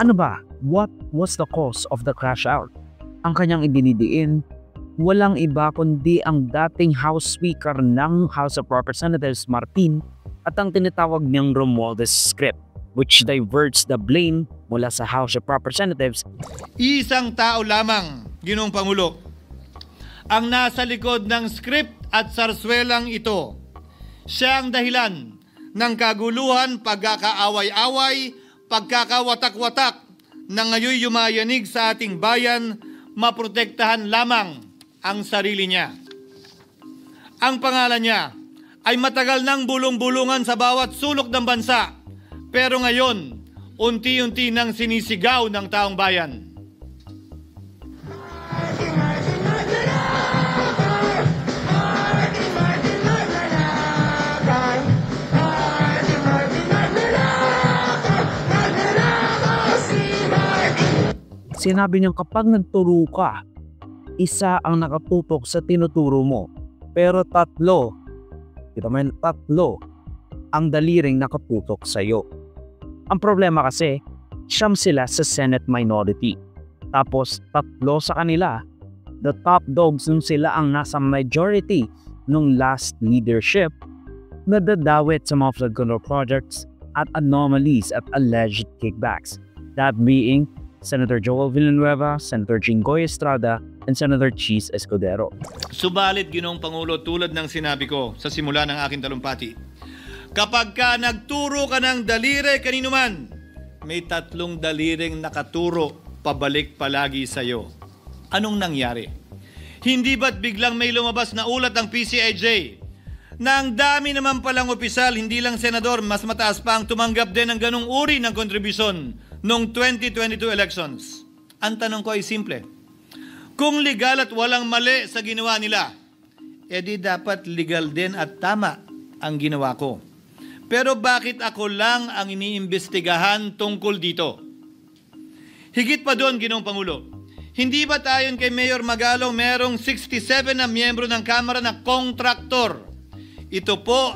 Ano ba? What was the cause of the crash out? Ang kanyang idinidiin, walang iba kundi ang dating House Speaker ng House of Representatives Martin at ang tinatawag niyang Romualdez script, which diverts the blame mula sa House of Representatives. Isang tao lamang, Ginoong Pangulo, ang nasa likod ng script at sarswelang ito. Siya ang dahilan ng kaguluhan, pagkakaaway-away, pagkakawatak-watak na ngayon yumayanig sa ating bayan, maprotektahan lamang ang sarili niya. Ang pangalan niya ay matagal nang bulong-bulungan sa bawat sulok ng bansa, pero ngayon, unti-unti nang sinisigaw ng taong bayan. Sinabi niyang kapag nagturo ka, isa ang nakatutok sa tinuturo mo. Pero tatlo ang daliring nakatutok sa iyo. Ang problema kasi, siyam sila sa Senate minority. Tapos tatlo sa kanila, the top dogs nung sila ang nasa majority nung last leadership, nadadawit sa mga flood control projects at anomalies at alleged kickbacks. That being Senator Joel Villanueva, Senator Jinggoy Estrada, and Senator Cheese Escudero. Subalit, Ginoong Pangulo, tulad ng sinabi ko sa simula ng aking talumpati, kapag ka nagturo ka ng daliri kanino man, may tatlong daliring nakaturo pabalik palagi sa iyo. Anong nangyari? Hindi ba't biglang may lumabas na ulat ng PCIJ na ang dami naman palang opisyal, hindi lang senador, mas mataas pa ang tumanggap din ng ganong uri ng kontribusyon noong 2022 elections? Ang tanong ko ay simple. Kung legal at walang mali sa ginawa nila, edi dapat legal din at tama ang ginawa ko. Pero bakit ako lang ang iniimbestigahan tungkol dito? Higit pa doon, Ginoong Pangulo, hindi ba tayon kay Mayor Magalong merong 67 na miyembro ng Kamara na kontraktor? Ito po